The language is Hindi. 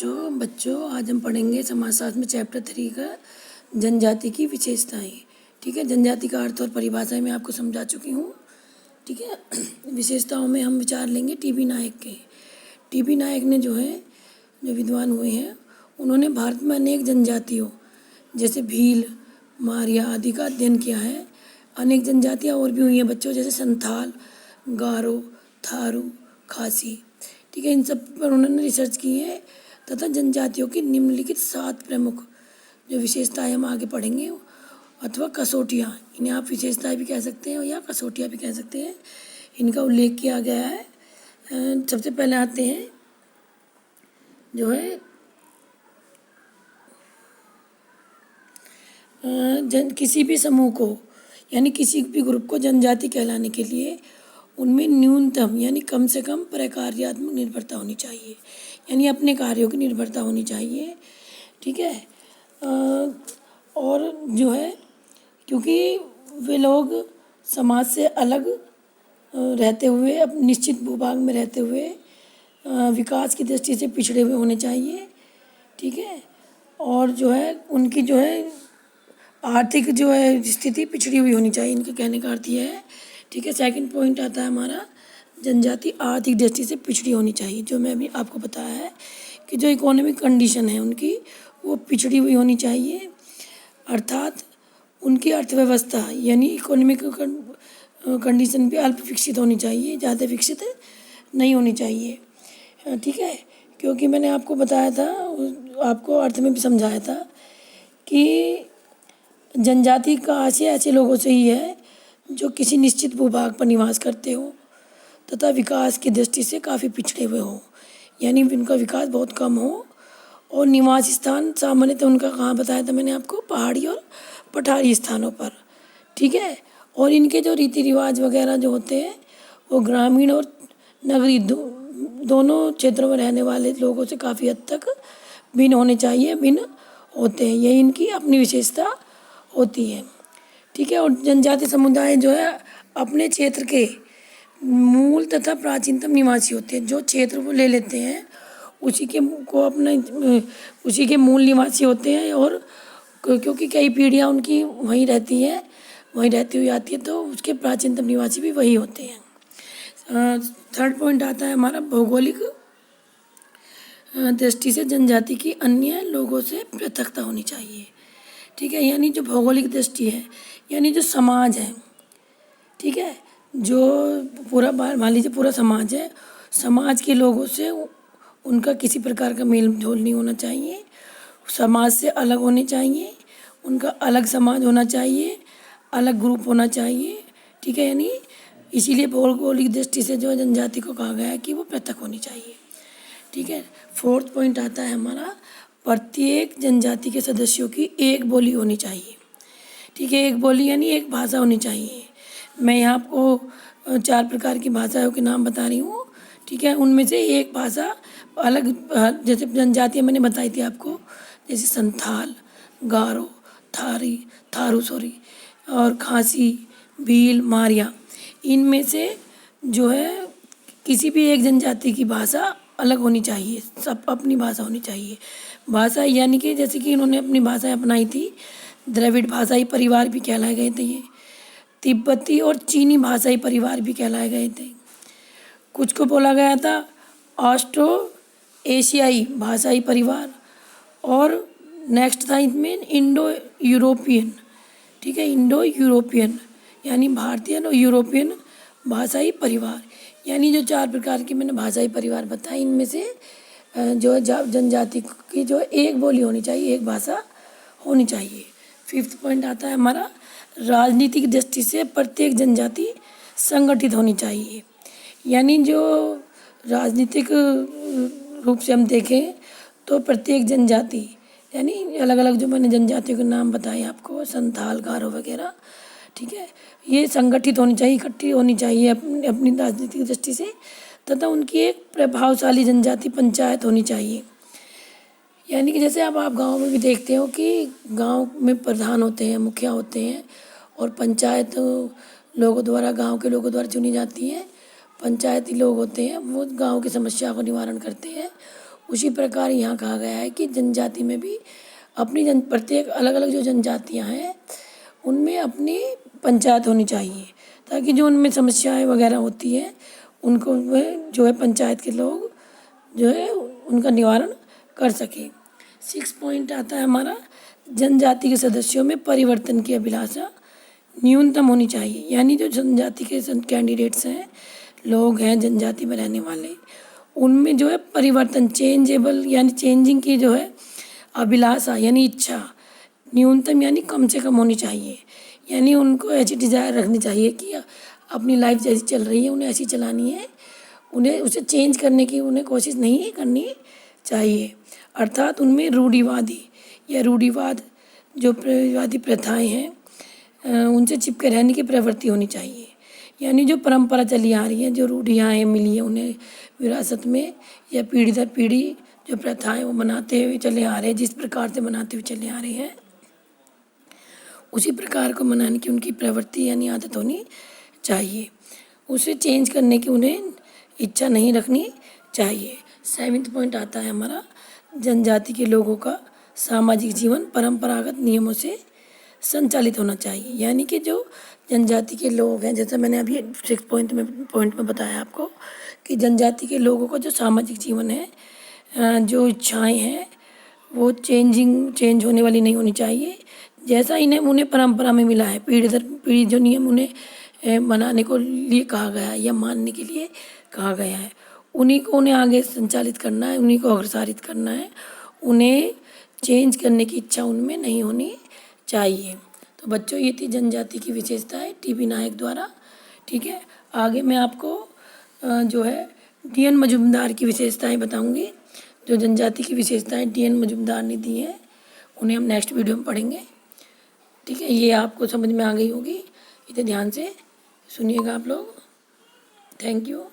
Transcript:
बच्चों आज हम पढ़ेंगे समाजशास्त्र में चैप्टर 3 का जनजाति की विशेषताएं। ठीक है, जनजाति का अर्थ और परिभाषाएं मैं आपको समझा चुकी हूँ। ठीक है, विशेषताओं में हम विचार लेंगे टीबी नायक के। टीबी नायक ने जो विद्वान हुए हैं, उन्होंने भारत में अनेक जनजातियों जैसे भील, मारिया आदि का अध्ययन किया है। अनेक जनजातियाँ और भी हुई हैं बच्चों, जैसे संथाल, गारो, थारू, खासी। ठीक है, इन सब पर उन्होंने रिसर्च की है तथा जनजातियों की निम्नलिखित 7 प्रमुख जो विशेषताएं हम आगे पढ़ेंगे अथवा कसौटियाँ, इन्हें आप विशेषताएं भी कह सकते हैं या कसौटियाँ भी कह सकते हैं, इनका उल्लेख किया गया है। सबसे पहले आते हैं किसी भी समूह को यानी किसी भी ग्रुप को जनजाति कहलाने के लिए उनमें न्यूनतम यानी कम से कम प्रकार्यात्मक निर्भरता होनी चाहिए, यानी अपने कार्यों की निर्भरता होनी चाहिए। ठीक है, और क्योंकि वे लोग समाज से अलग रहते हुए अब निश्चित भूभाग में रहते हुए विकास की दृष्टि से पिछड़े हुए होने चाहिए। ठीक है, और उनकी आर्थिक स्थिति पिछड़ी हुई होनी चाहिए, इनके कहने का अर्थ यह है। ठीक है, सेकंड पॉइंट आता है हमारा, जनजाति आर्थिक दृष्टि से पिछड़ी होनी चाहिए। जो मैं अभी आपको बताया है कि जो इकोनॉमिक कंडीशन है उनकी, वो पिछड़ी हुई होनी चाहिए, अर्थात उनकी अर्थव्यवस्था यानी इकोनॉमिक कंडीशन भी अल्प विकसित होनी चाहिए, ज़्यादा विकसित नहीं होनी चाहिए। ठीक है, क्योंकि मैंने आपको बताया था, आपको अर्थ में भी समझाया था कि जनजाति का आशय ऐसे लोगों से ही है जो किसी निश्चित भूभाग पर निवास करते हो तथा विकास की दृष्टि से काफ़ी पिछड़े हुए हों, यानी उनका विकास बहुत कम हो, और निवास स्थान सामान्यतः उनका कहाँ बताया था मैंने आपको, पहाड़ी और पठारी स्थानों पर। ठीक है, और इनके जो रीति रिवाज वगैरह जो होते हैं वो ग्रामीण और नगरी दोनों क्षेत्रों में रहने वाले लोगों से काफ़ी हद तक भिन्न होने चाहिए, भिन्न होते हैं, यही इनकी अपनी विशेषता होती है। ठीक है, और जनजाति समुदाय अपने क्षेत्र के मूल तथा प्राचीनतम निवासी होते हैं। जो क्षेत्र वो ले लेते हैं उसी के मूल निवासी होते हैं, और क्योंकि कई पीढ़ियाँ उनकी वहीं रहती हैं, वहीं रहती हुई आती है, तो उसके प्राचीनतम निवासी भी वही होते हैं। थर्ड पॉइंट आता है हमारा, भौगोलिक दृष्टि से जनजाति की अन्य लोगों से पृथकता होनी चाहिए। ठीक है, यानी जो भौगोलिक दृष्टि है, यानी जो समाज है, ठीक है, जो पूरा मान लीजिए पूरा समाज है, समाज के लोगों से उनका किसी प्रकार का मेल जोल नहीं होना चाहिए, समाज से अलग होने चाहिए, उनका अलग समाज होना चाहिए, अलग ग्रुप होना चाहिए। ठीक है, यानी इसीलिए भौगोलिक दृष्टि से जो जनजाति को कहा गया है कि वो पृथक होनी चाहिए। ठीक है, फोर्थ पॉइंट आता है हमारा, प्रत्येक जनजाति के सदस्यों की एक बोली होनी चाहिए। ठीक है, एक बोली यानी एक भाषा होनी चाहिए। मैं यहाँ आपको 4 प्रकार की भाषाओं के नाम बता रही हूँ। ठीक है, उनमें से एक भाषा अलग, जैसे जनजातियाँ मैंने बताई थी आपको, जैसे संथाल, गारो, थारू और खासी, भील, मारिया, इनमें से किसी भी एक जनजाति की भाषा अलग होनी चाहिए, सब अपनी भाषा होनी चाहिए। भाषा यानी कि जैसे कि इन्होंने अपनी भाषाएं अपनाई थी, द्रविड़ भाषाई परिवार भी कहलाए गए थे ये, तिब्बती और चीनी भाषाई परिवार भी कहलाए गए थे। कुछ को बोला गया था ऑस्ट्रो एशियाई भाषाई परिवार, और नेक्स्ट था इसमें इंडो यूरोपियन। ठीक है, इंडो यूरोपियन यानी भारतीय और यूरोपियन भाषाई परिवार, यानी जो 4 प्रकार की मैंने भाषाई परिवार बताए, इनमें से जनजाति की एक बोली होनी चाहिए, एक भाषा होनी चाहिए। फिफ्थ पॉइंट आता है हमारा, राजनीतिक दृष्टि से प्रत्येक जनजाति संगठित होनी चाहिए, यानी जो राजनीतिक रूप से हम देखें तो प्रत्येक जनजाति यानी अलग अलग जो मैंने जनजातियों के नाम बताए आपको, संथाल, गारो वगैरह, ठीक है, ये संगठित होनी चाहिए, इकट्ठी होनी चाहिए अपनी राजनीतिक दृष्टि से, तथा उनकी एक प्रभावशाली जनजाति पंचायत होनी चाहिए। यानी कि जैसे आप गांव में भी देखते हो कि गांव में प्रधान होते हैं, मुखिया होते हैं, और पंचायत लोगों द्वारा, गांव के लोगों द्वारा चुनी जाती है। पंचायती लोग होते हैं, वो गांव की समस्या को निवारण करते हैं, उसी प्रकार यहाँ कहा गया है कि जनजाति में भी अपनी प्रत्येक अलग अलग जो जनजातियाँ हैं उनमें अपनी पंचायत होनी चाहिए, ताकि जो उनमें समस्याएं वगैरह होती हैं उनको वह जो है पंचायत के लोग जो है उनका निवारण कर सके। 6 पॉइंट आता है हमारा, जनजाति के सदस्यों में परिवर्तन की अभिलाषा न्यूनतम होनी चाहिए। यानी जो जनजाति के कैंडिडेट्स हैं, लोग हैं जनजाति में रहने वाले, उनमें जो है परिवर्तन, चेंजेबल यानी चेंजिंग की जो है अभिलाषा यानी इच्छा न्यूनतम यानी कम से कम होनी चाहिए। यानी उनको ऐसी डिज़ायर रखनी चाहिए कि अपनी लाइफ जैसी चल रही है उन्हें ऐसी चलानी है, उन्हें उसे चेंज करने की उन्हें कोशिश नहीं करनी चाहिए। अर्थात उनमें रूढ़िवादी या रूढ़िवाद जो रूढ़िवादी प्रथाएं हैं उनसे चिपके रहने की प्रवृत्ति होनी चाहिए। यानी जो परंपरा चली आ रही है, जो रूढ़ियाँ हैं मिली है उन्हें विरासत में या पीढ़ी दर पीढ़ी जो प्रथाएं वो बनाते हुए चले आ रहे हैं, जिस प्रकार से बनाते हुए चले आ रहे हैं उसी प्रकार को मनाने की उनकी प्रवृत्ति यानी आदत होनी चाहिए। उसे चेंज करने की उन्हें इच्छा नहीं रखनी चाहिए। 7वां पॉइंट आता है हमारा, जनजाति के लोगों का सामाजिक जीवन परंपरागत नियमों से संचालित होना चाहिए। यानी कि जो जनजाति के लोग हैं, जैसा मैंने अभी 6 पॉइंट में बताया आपको कि जनजाति के लोगों का जो सामाजिक जीवन है, जो इच्छाएं हैं वो चेंज होने वाली नहीं होनी चाहिए। जैसा उन्हें परंपरा में मिला है, पीढ़ी दर पीढ़ी जो नियम उन्हें मनाने को लिए कहा गया है या मानने के लिए कहा गया है, उन्हें आगे संचालित करना है, उन्हीं को अग्रसारित करना है। उन्हें चेंज करने की इच्छा उनमें नहीं होनी चाहिए। तो बच्चों, ये थी जनजाति की विशेषताएं टीबी नायक द्वारा। ठीक है, आगे मैं आपको जो है डी.एन. मजुमदार की विशेषताएं बताऊंगी। जो जनजाति की विशेषताएं डी.एन. मजुमदार ने दी हैं उन्हें हम नेक्स्ट वीडियो में पढ़ेंगे। ठीक है, ये आपको समझ में आ गई होगी, इसे ध्यान से सुनिएगा आप लोग। Thank you.